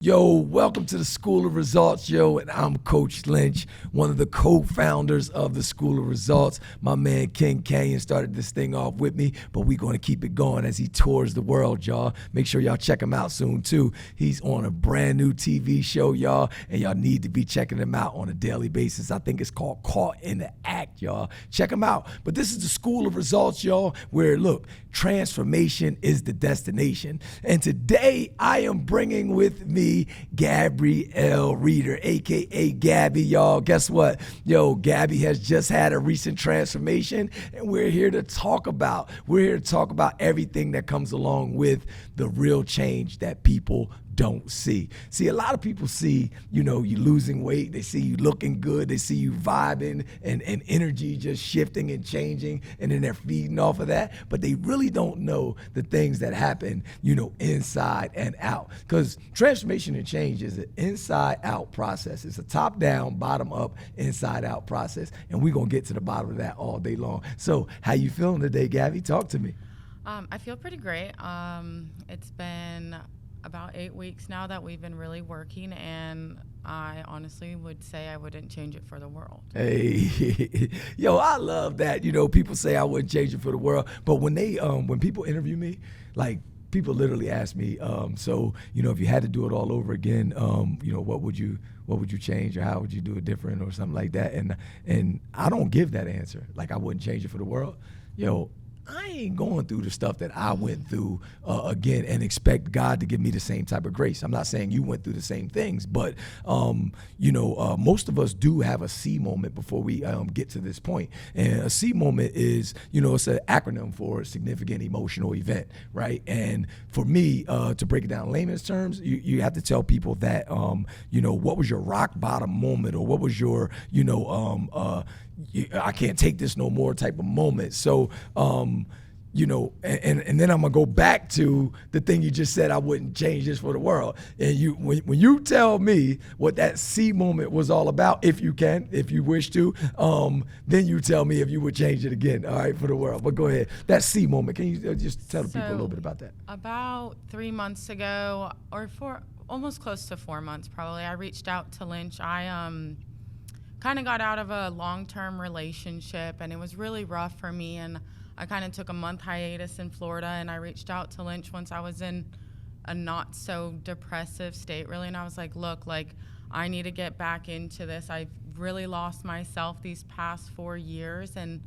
Yo, welcome to the School of Resultz, yo, and I'm Coach Lynch, one of the co-founders of the School of Resultz. My man King Canyon started this thing off with me, but we're going to keep it going as he tours the world, y'all. Make sure y'all check him out soon, too. He's on a brand new TV show, y'all, and y'all need to be checking him out on a daily basis. I think it's called Caught in the Act, y'all. Check him out. But this is the School of Resultz, y'all, where, look, transformation is the destination. And today, I am bringing with me Gabby L. Reader, aka Gabby, y'all. Guess what? Yo, Gabby has just had a recent transformation, and we're here to talk about everything that comes along with the real change that people don't see. See, a lot of people see, you losing weight, they see you looking good, they see you vibing and energy just shifting and changing, and then they're feeding off of that, but they really don't know the things that happen, inside and out. Because transformation and change is an inside-out process. It's a top-down, bottom-up, inside-out process, and we're going to get to the bottom of that all day long. So, how you feeling today, Gabby? Talk to me. I feel pretty great. It's been about 8 weeks now that we've been really working, and I honestly would say I wouldn't change it for the world. Hey, yo, I love that. People say I wouldn't change it for the world, but when people interview me, like, people literally ask me, so, if you had to do it all over again, what would you change, or how would you do it different, or something like that? And I don't give that answer. Like, I wouldn't change it for the world. I ain't going through the stuff that I went through again and expect God to give me the same type of grace. I'm not saying you went through the same things, but most of us do have a C moment before we get to this point. And a C moment is, it's an acronym for a significant emotional event, right? And for me, to break it down in layman's terms, you have to tell people that, what was your rock bottom moment, or what was your, I can't take this no more type of moment. So, and then I'm gonna go back to the thing you just said, I wouldn't change this for the world. And when you tell me what that C moment was all about, if you wish to, then you tell me if you would change it again, all right, for the world. But go ahead, that C moment, can you just tell the people a little bit about that? About 3 months ago, or almost close to 4 months probably, I reached out to Lynch. I kind of got out of a long-term relationship, and it was really rough for me, and I kind of took a month hiatus in Florida, and I reached out to Lynch once I was in a not so depressive state, really, and I was like, look, I need to get back into this. I've really lost myself these past 4 years, and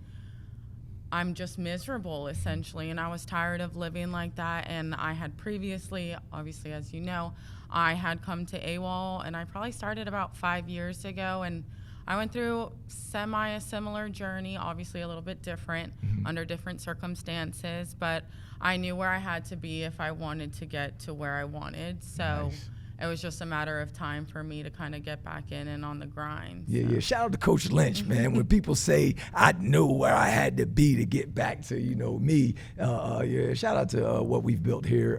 I'm just miserable, essentially, and I was tired of living like that. And I had previously, obviously, as you know, I had come to AWOL, and I probably started about 5 years ago, and I went through a similar journey, obviously a little bit different, under different circumstances, but I knew where I had to be if I wanted to get to where I wanted. So Nice. It was just a matter of time for me to kind of get back in and on the grind. Yeah. Shout out to Coach Lynch, man. When people say, I know where I had to be to get back to, me, shout out to what we've built here.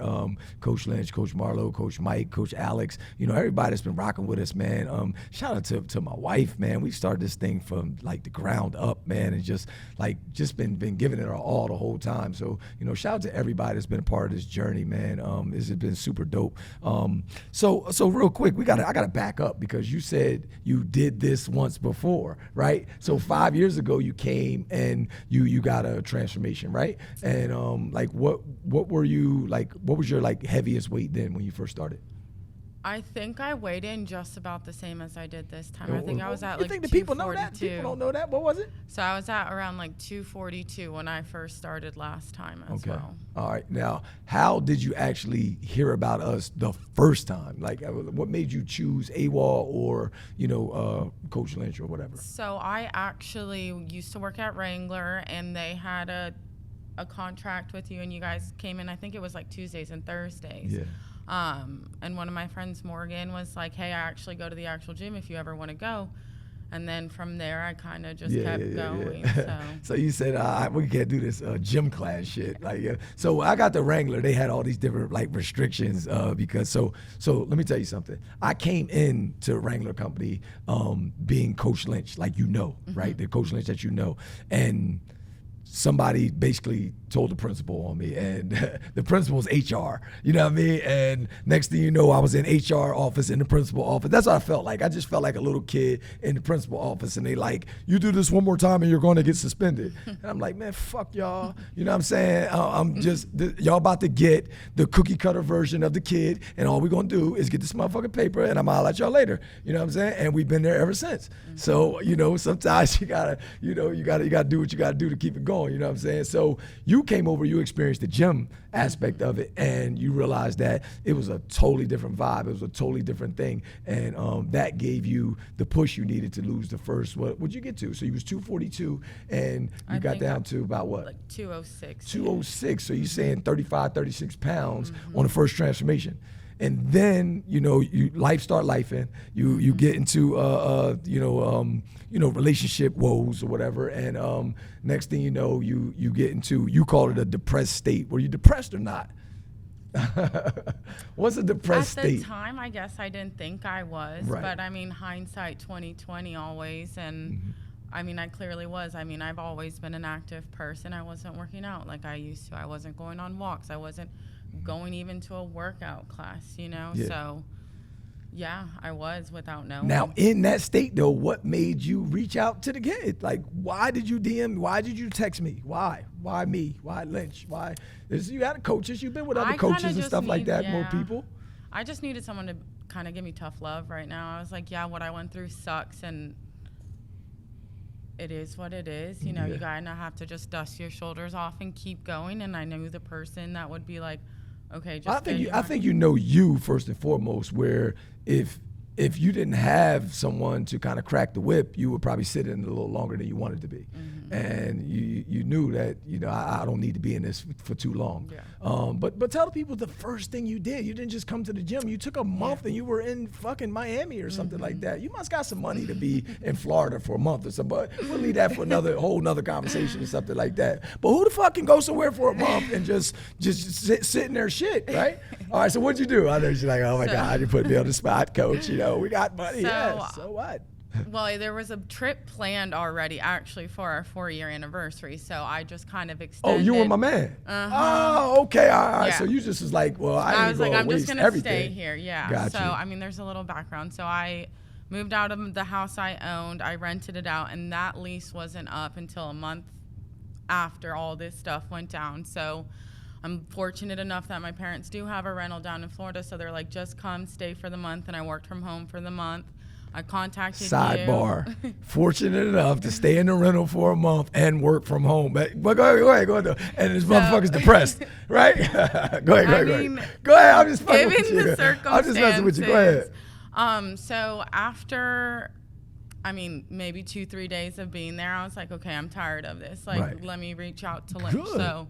Coach Lynch, Coach Marlo, Coach Mike, Coach Alex, everybody that's been rocking with us, man. Shout out to my wife, man. We started this thing from like the ground up, man, and just been giving it our all the whole time. So, shout out to everybody that's been a part of this journey, man. This has been super dope. So real quick, I gotta back up, because you said you did this once before, right? So 5 years ago you came and you got a transformation, right? And what was your heaviest weight then when you first started? I think I weighed in just about the same as I did this time. I think I was at You think the people know that? 242. People don't know that. What was it? So I was at around 242 when I first started last time as well. All right. Now, how did you actually hear about us the first time? What made you choose AWOL or, Coach Lynch or whatever? So I actually used to work at Wrangler, and they had a contract with you, and you guys came in, I think it was Tuesdays and Thursdays. Yeah. And one of my friends, Morgan, was like, hey, I actually go to the actual gym if you ever want to go. And then from there, I kind of just kept going. So you said, we can't do this gym class shit. So I got the Wrangler. They had all these different restrictions because so let me tell you something. I came in to Wrangler Company being Coach Lynch, right? The Coach Lynch that you know. And somebody basically told the principal on me, and the principal's HR, you know what I mean? And next thing you know, I was in HR office, in the principal office. That's what I felt like. I just felt like a little kid in the principal office, and they like, you do this one more time and you're going to get suspended. And I'm like, man, fuck y'all. You know what I'm saying? I'm just, y'all about to get the cookie cutter version of the kid, and all we're going to do is get this motherfucking paper, and I'm gonna holler at y'all later. You know what I'm saying? And we've been there ever since. So, you know, sometimes you gotta, you know, you gotta do what you gotta do to keep it going. You know what I'm saying? So you came over, you experienced the gym aspect of it, and you realized that it was a totally different vibe. It was a totally different thing, and that gave you the push you needed to lose the first. What'd you get to? So you was 242, and you got down to about what? Like 206. 206. So you're saying 35, 36 pounds on the first transformation. And then, you know, life start lifing. You get into relationship woes or whatever, and next thing you know, you get into, you call it a depressed state. Were you depressed or not? What's a depressed state? At the time, I guess I didn't think I was, Right. but I mean, hindsight 2020 always, and I mean, I clearly was. I mean, I've always been an active person. I wasn't working out like I used to. I wasn't going on walks. I wasn't going even to a workout class, you know? Yeah. So, yeah, I was without knowing. Now, in that state, though, what made you reach out to the kid? Like, why did you DM? Why did you text me? Why? Why me? Why Lynch? Why? You got coaches. You've been with other coaches and stuff like that, more people. I just needed someone to kind of give me tough love right now. I was like, yeah, what I went through sucks, and it is what it is. You know, you kind of have to just dust your shoulders off and keep going. And I knew the person that would be like, okay, just I think you know you first and foremost, where if you didn't have someone to kind of crack the whip, you would probably sit in it a little longer than you wanted to be. And you knew that, you know, I don't need to be in this for too long. Yeah. But tell the people the first thing you did. You didn't just come to the gym. You took a month and you were in fucking Miami or something like that. You must got some money to be in Florida for a month or something. But we'll leave that for whole nother conversation or something like that. But who the fuck can go somewhere for a month and just sit in their shit, right? All right, so what'd you do? I know she's like, oh my God, you put me on the spot, coach. You know, we got money. So what? Well, there was a trip planned already, actually, for our 4-year anniversary. So I just kind of extended. Oh, you were my man. Oh, okay. All right. Yeah. So you just was like, well, I was like, I'm just going gonna to stay here. Yeah. Got So you. I mean, there's a little background. So I moved out of the house I owned. I rented it out, and that lease wasn't up until a month after all this stuff went down. So I'm fortunate enough that my parents do have a rental down in Florida. So they're like, just come stay for the month. And I worked from home for the month. I contacted Sidebar. Fortunate enough to stay in the rental for a month and work from home. But go ahead. And this motherfucker's depressed, right? Go ahead. Go ahead. I'm just fucking with you. Given the circumstances. I'm just messing with you. Go ahead. So after, I mean, maybe 2-3 days of being there, I was like, okay, I'm tired of this. Like, Right. let me reach out to Lynch. Good. So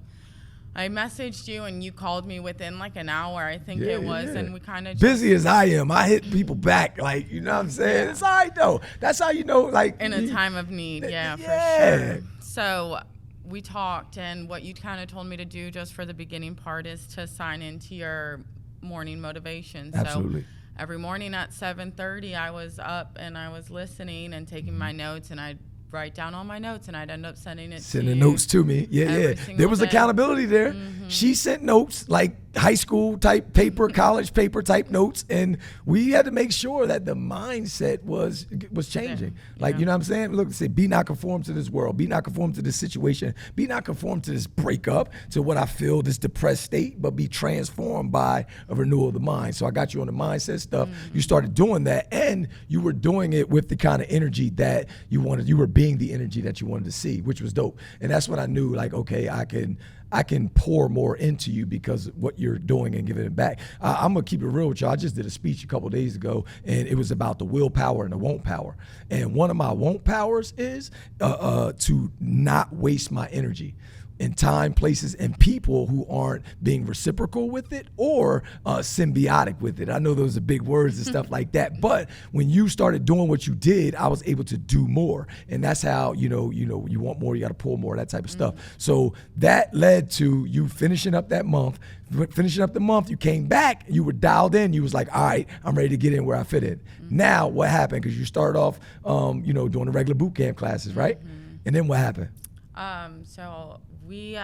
I messaged you, and you called me within like an hour, I think it was, and we kind of busy as I am, I hit people back, like, you know what I'm saying? It's all right though. That's how you know, like, in a time of need, Yeah. for sure. So we talked, and what you kind of told me to do just for the beginning part is to sign into your morning motivation. Absolutely. So every morning at 7:30, I was up and I was listening and taking my notes, and I'd write down all my notes, and I'd end up sending notes to me. Yeah. There was day. accountability there. She sent notes, like high school type paper, college paper type notes, and we had to make sure that the mindset was changing. Like, you know what I'm saying? Look, say, be not conformed to this world, be not conformed to this situation, be not conformed to this breakup, to what I feel, this depressed state, but be transformed by a renewal of the mind. So I got you on the mindset stuff. You started doing that, and you were doing it with the kind of energy that you wanted. You were being the energy that you wanted to see, which was dope. And that's when I knew, like, okay, I can pour more into you because of what you're doing and giving it back. I'm gonna keep it real with y'all. I just did a speech a couple days ago, and it was about the willpower and the won't power. And one of my won't powers is to not waste my energy in time, places, and people who aren't being reciprocal with it or symbiotic with it. I know those are big words and stuff like that, but when you started doing what you did, I was able to do more. And that's how, you want more, you got to pull more, that type of stuff. So that led to you finishing up that month. Finishing up the month, you came back, you were dialed in, you was like, all right, I'm ready to get in where I fit in. Now, what happened? Because you started off, doing the regular boot camp classes, right? And then what happened? So we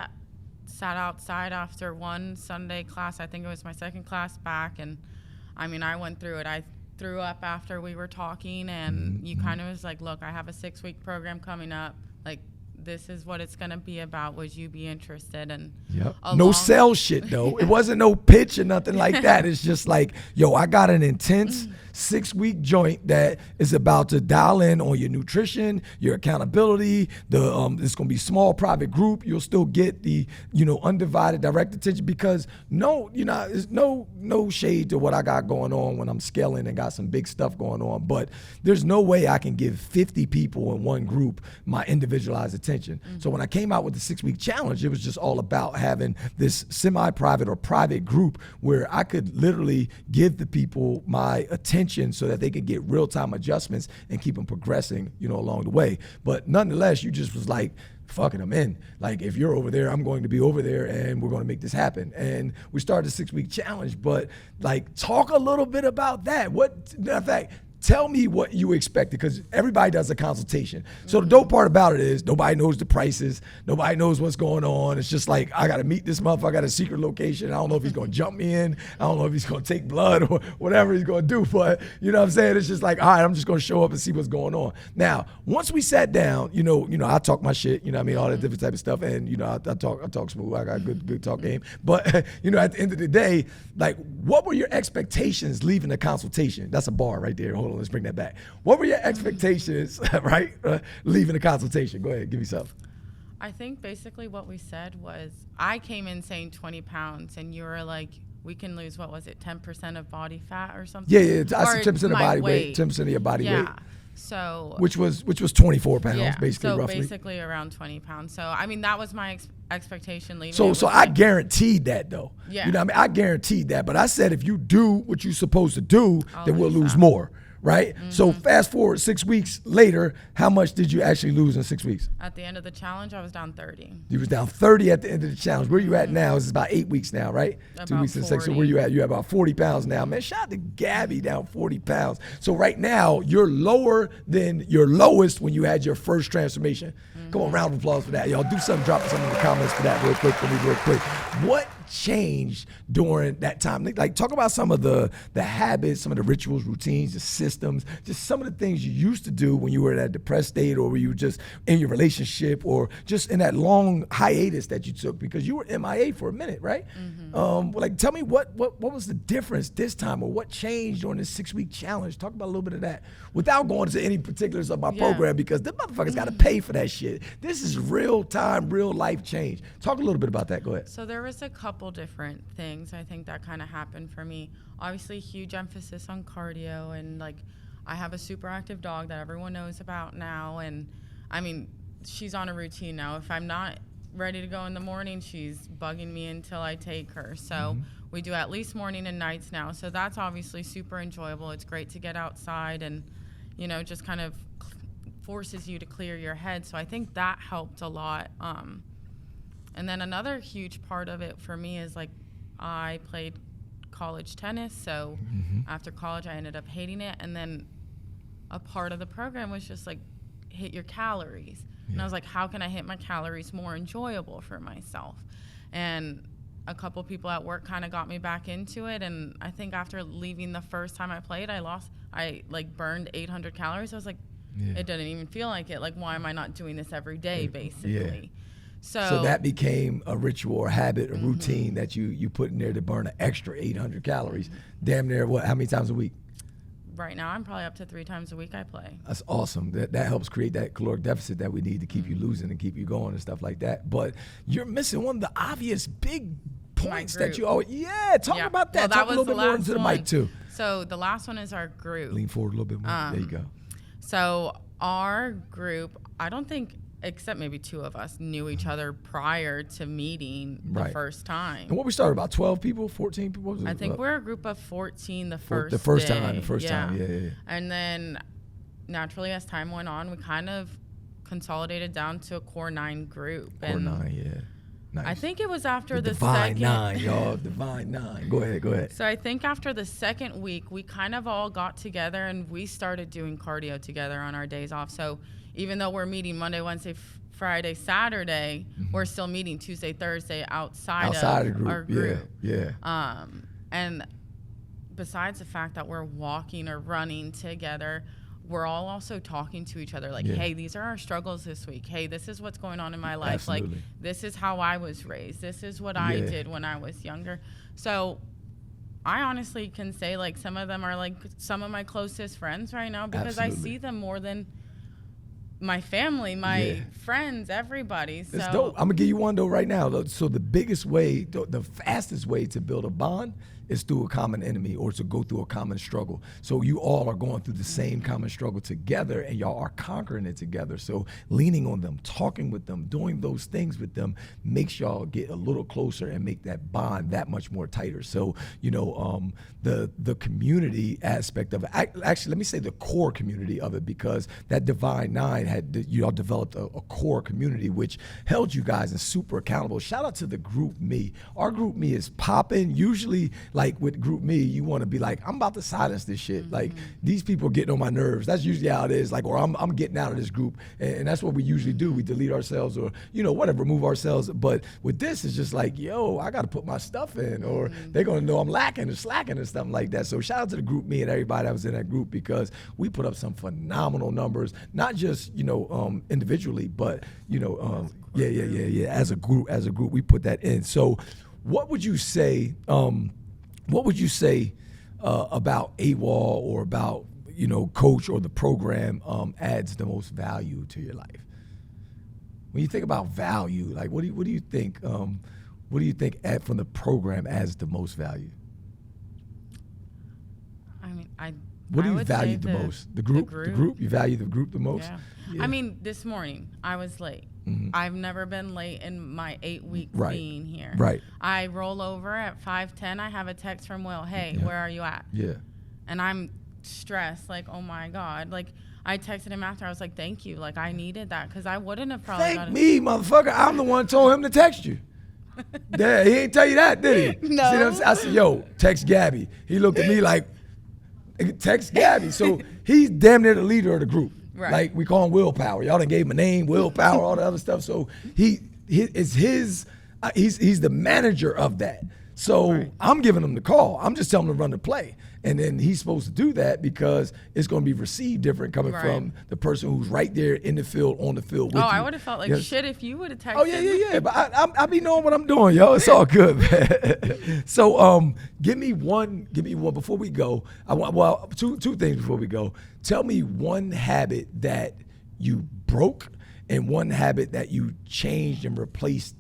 sat outside after one Sunday class. I think it was my second class back, and I mean, I went through it. I threw up after we were talking, and you kind of was like, look, I have a 6-week program coming up. Like, this is what it's going to be about. Would you be interested? And no sell shit, though. It wasn't no pitch or nothing like that. It's just like, yo, I got an intense 6-week joint that is about to dial in on your nutrition, your accountability. It's going to be small private group. You'll still get the, undivided direct attention, because there's no shade to what I got going on when I'm scaling and got some big stuff going on. But there's no way I can give 50 people in one group my individualized attention. So when I came out with the 6-week challenge, it was just all about having this semi-private or private group where I could literally give the people my attention so that they could get real-time adjustments and keep them progressing, along the way. But nonetheless, you just was like, fuck it, I'm in. Like, if you're over there, I'm going to be over there, and we're going to make this happen. And we started the 6-week challenge, but like, talk a little bit about that. Matter of fact, tell me what you expected, because everybody does a consultation. So the dope part about it is nobody knows the prices. Nobody knows what's going on. It's just like, I got to meet this motherfucker at a secret location. I don't know if he's going to jump me in. I don't know if he's going to take blood or whatever he's going to do. But you know what I'm saying? It's just like, all right, I'm just going to show up and see what's going on. Now, once we sat down, I talk my shit, all that different type of stuff. And, I talk smooth. I got a good talk game. But, at the end of the day, like, what were your expectations leaving the consultation? That's a bar right there. Hold on, let's bring that back. What were your expectations, right, leaving the consultation? Go ahead, give me something. I think basically what we said was, I came in saying 20 pounds, and you were like, we can lose, 10% of body fat or something? Yeah, I said 10% of body weight, 10% of your body weight. Yeah. So which was 24 pounds, basically, roughly. So basically around 20 pounds. So I mean, that was my expectation leaving. So I guaranteed that, though. Yeah. You know what I mean? I guaranteed that, but I said, if you do what you're supposed to do, then we'll lose more. Right? So fast forward 6 weeks later, how much did you actually lose in 6 weeks? At the end of the challenge, I was down 30. You was down 30 at the end of the challenge. Where you at now? It's about 8 weeks now, right? About 2 weeks and 6. So where you at? You're at about 40 pounds now. Man, shout out to Gabby, down 40 pounds. So right now, you're lower than your lowest when you had your first transformation. Come on, round of applause for that. Y'all do something, drop something in the comments for that real quick for me, real quick. What changed during that time? Like, talk about some of the habits, some of the rituals, routines, the systems, just some of the things you used to do when you were in that depressed state, or were you just in your relationship, or just in that long hiatus that you took, because you were MIA for a minute, right? Like, tell me what was the difference this time, or what changed during this 6-week challenge? Talk about a little bit of that without going into any particulars of my program, because the motherfuckers got to pay for that shit. This is real time, real life change. Talk a little bit about that. Go ahead. So there was a couple different things I think that kind of happened for me. Obviously, huge emphasis on cardio, and like, I have a super active dog that everyone knows about now, and I mean, she's on a routine now. If I'm not ready to go in the morning, she's bugging me until I take her. So we do at least morning and nights now. So that's obviously super enjoyable. It's great to get outside, and just kind of forces you to clear your head. So I think that helped a lot. And then another huge part of it for me is, like, I played college tennis. So after college, I ended up hating it. And then a part of the program was just like, hit your calories. And I was like, how can I hit my calories more enjoyable for myself? And a couple people at work kind of got me back into it. And I think after leaving the first time I played, I burned 800 calories. I was like, it didn't even feel like it. Like, why am I not doing this every day, basically? So that became a ritual or habit, a routine that you put in there to burn an extra 800 calories. Damn near how many times a week? Right now, I'm probably up to 3 times a week I play. That's awesome. That helps create that caloric deficit that we need to keep you losing and keep you going and stuff like that. But you're missing one of the obvious big points that you always, talk about that. Well, talk a little bit more into the mic too. So the last one is our group. Lean forward a little bit more. There you go. So our group, I don't think, except maybe 2 of us, knew each other prior to meeting the first time. And what we started, about 12 people, 14 people? I think we're a group of 14 the first time. Yeah. And then naturally, as time went on, we kind of consolidated down to a core 9 group. Core 9, yeah. Nice. I think it was after the Divine second. 9, y'all. Divine 9. Go ahead. So I think after the second week, we kind of all got together and we started doing cardio together on our days off. So even though we're meeting Monday, Wednesday, Friday, Saturday, we're still meeting Tuesday, Thursday outside of the of group. our group. Yeah. And besides the fact that we're walking or running together, we're all also talking to each other like, hey, these are our struggles this week. Hey, this is what's going on in my life. Absolutely. Like, this is how I was raised. This is what I did when I was younger. So I honestly can say, like, some of them are, like, some of my closest friends right now because I see them more than my family, my friends, everybody. So it's dope. I'm going to give you one, though, right now. So the biggest way, the fastest way to build a bond is through a common enemy or to go through a common struggle. So you all are going through the same common struggle together and y'all are conquering it together. So leaning on them, talking with them, doing those things with them makes y'all get a little closer and make that bond that much more tighter. So, you know, the community aspect of it, actually, let me say the core community of it, because that Divine Nine you all developed a core community which held you guys and super accountable. Shout out to the Group Me. Our Group Me is popping. Usually, like with Group Me, you want to be like, I'm about to silence this shit. Like, these people are getting on my nerves. That's usually how it is. Like, or I'm getting out of this group, and that's what we usually do. We delete ourselves, or whatever, remove ourselves. But with this, it's just like, yo, I got to put my stuff in, or they're gonna know I'm lacking or slacking or something like that. So shout out to the Group Me and everybody that was in that group, because we put up some phenomenal numbers, not just individually, but as a group, we put that in. So what would you say? What would you say about AWOL or about coach or the program adds the most value to your life? When you think about value, like what do you think? What do you think from the program adds the most value? I mean, what do you would value say the most? The group. You value the group the most? Yeah. I mean, this morning I was late. I've never been late in my 8 weeks being here. Right. I roll over at 5:10. I have a text from Will. Hey, where are you at? Yeah. And I'm stressed. Like, oh my God. Like, I texted him after. I was like, thank you. Like, I needed that because I wouldn't have probably. Thank me, motherfucker. I'm the one told him to text you. Yeah, he ain't tell you that, did he? No. See what I'm saying? I said, yo, text Gabby. He looked at me like, text Gabby. So he's damn near the leader of the group. Right. Like, we call him Willpower. Y'all done gave him a name, Willpower, all the other stuff. So he's the manager of that. So I'm giving him the call. I'm just telling him to run the play. And then he's supposed to do that because it's going to be received different coming from the person who's right there in the field, on the field with you. I would have felt like shit if you would have texted. Oh, yeah. But I be knowing what I'm doing, yo. It's all good, man. So give me one before we go. Two things before we go. Tell me one habit that you broke and one habit that you changed and replaced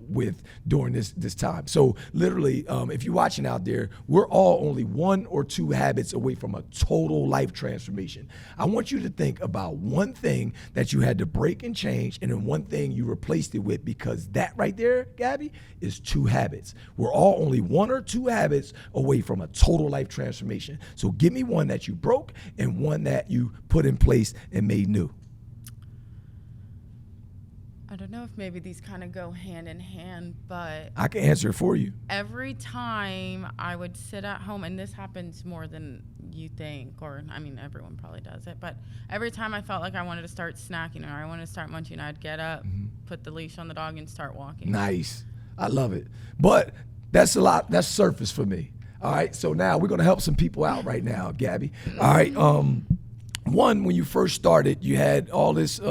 with during this time. So literally, if you're watching out there, we're all only 1 or 2 habits away from a total life transformation. I want you to think about one thing that you had to break and change, and then one thing you replaced it with, because that right there, Gabby, is 2 habits. We're all only 1 or 2 habits away from a total life transformation. So give me one that you broke and one that you put in place and made new. I don't know if maybe these kind of go hand in hand, but I can answer it for you. Every time I would sit at home, and this happens more than you think, or I mean, everyone probably does it, but every time I felt like I wanted to start snacking or I wanted to start munching, I'd get up, put the leash on the dog, and start walking. Nice. I love it. But that's a lot. That's surface for me. All right. So now we're going to help some people out right now, Gabby. All right. One, when you first started, you had all this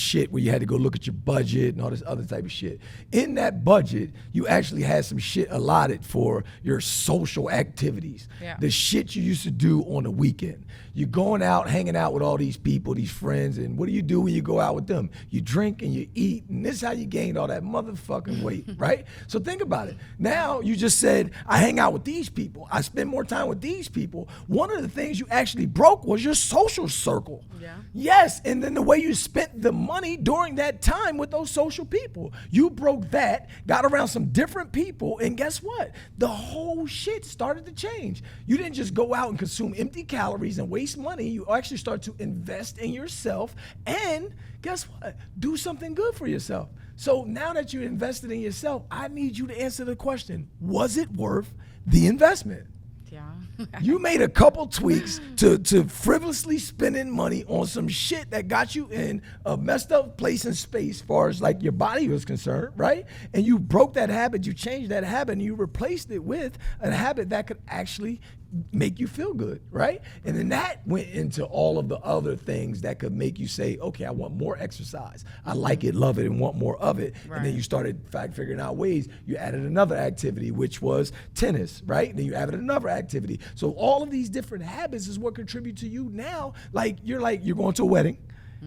shit where you had to go look at your budget and all this other type of shit. In that budget, you actually had some shit allotted for your social activities. Yeah. The shit you used to do on the weekend. You're going out, hanging out with all these people, these friends, and what do you do when you go out with them? You drink and you eat, and this is how you gained all that motherfucking weight, right? So think about it. Now you just said, I hang out with these people. I spend more time with these people. One of the things you actually broke was your social circle. Yeah. Yes, and then the way you spent the money during that time with those social people. You broke that, got around some different people, and guess what? The whole shit started to change. You didn't just go out and consume empty calories and waste money. You actually start to invest in yourself and guess what? Do something good for yourself. So now that you're invested in yourself, I need you to answer the question, was it worth the investment? Yeah. You made a couple tweaks to frivolously spending money on some shit that got you in a messed up place and space as far as like your body was concerned, right? And you broke that habit, you changed that habit, and you replaced it with a habit that could actually make you feel good, right? And then that went into all of the other things that could make you say, okay, I want more exercise. I like it, love it, and want more of it. Right. And then you started figuring out ways. You added another activity, which was tennis, right? And then you added another activity. So all of these different habits is what contribute to you now. You're going to a wedding,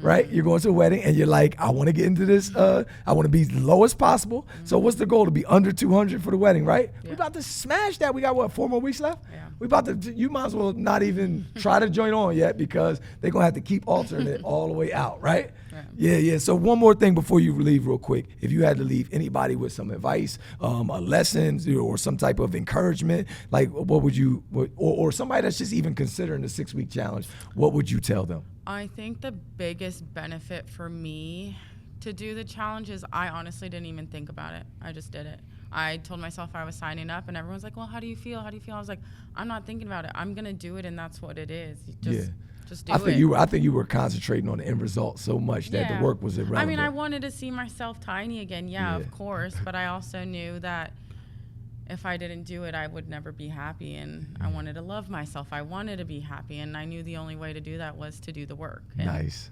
right? You're going to a wedding and you're like, I want to get into this, I want to be as low as possible. So what's the goal? To be under 200 for the wedding, right? Yeah. We about to smash that. We got what, 4 more weeks left? Yeah. We about to, you might as well not even try to join on yet because they're going to have to keep altering it all the way out, right? Yeah. So one more thing before you leave real quick. If you had to leave anybody with some advice, a lesson, or some type of encouragement, like what would you, or somebody that's just even considering the 6-week challenge, what would you tell them? I think the biggest benefit for me to do the challenge is I honestly didn't even think about it. I just did it. I told myself I was signing up, and everyone's like, well, how do you feel? How do you feel? I was like, I'm not thinking about it. I'm going to do it, and that's what it is. Just do it. I think you were concentrating on the end result so much that the work was irrelevant. I mean, I wanted to see myself tiny again, of course, but I also knew that if I didn't do it, I would never be happy, and I wanted to love myself. I wanted to be happy, and I knew the only way to do that was to do the work. And Nice.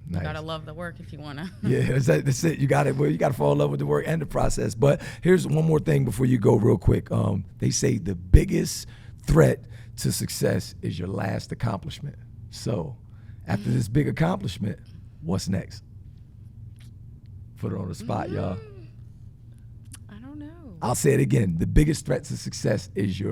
You gotta love the work if you wanna. Yeah, that's it. You gotta fall in love with the work and the process. But here's one more thing before you go real quick. They say the biggest threat to success is your last accomplishment. So after this big accomplishment, what's next? Put it on the spot, y'all. I don't know. I'll say it again. The biggest threat to success is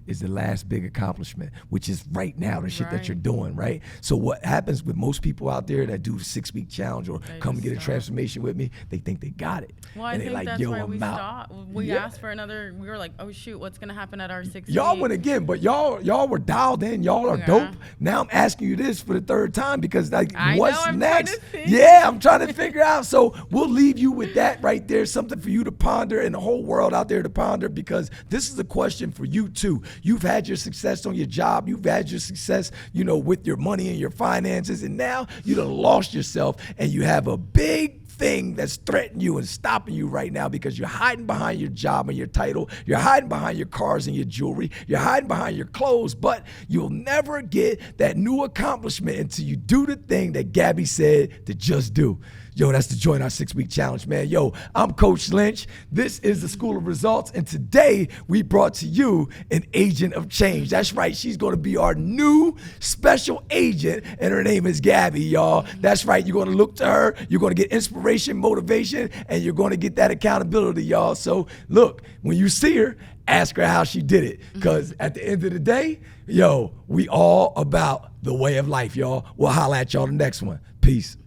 is the last big accomplishment, which is right now the shit that you're doing, right? So what happens with most people out there that do the 6-week challenge or come and get a transformation with me, they think they got it. Well, I think that's why we stopped. We asked for another, we were like, oh shoot, what's gonna happen at our 6 Y'all went again, but y'all were dialed in. Y'all are dope. Now I'm asking you this for the 3rd time because what's next? I'm trying to figure out. So we'll leave you with that right there, something for you to ponder and the whole world out there to ponder, because this is a question for you too. You've had your success on your job. You've had your success, with your money and your finances, and now you done lost yourself, and you have a big thing that's threatening you and stopping you right now because you're hiding behind your job and your title. You're hiding behind your cars and your jewelry. You're hiding behind your clothes, but you'll never get that new accomplishment until you do the thing that Gabby said to just do. Yo, that's to join our 6-week challenge, man. Yo, I'm Coach Lynch. This is the School of Resultz, and today we brought to you an agent of change. That's right, she's gonna be our new special agent, and her name is Gabby, y'all. That's right, you're gonna look to her, you're gonna get inspiration, motivation, and you're gonna get that accountability, y'all. So look, when you see her, ask her how she did it, because at the end of the day, we all about the way of life, y'all. We'll holla at y'all the next one. Peace.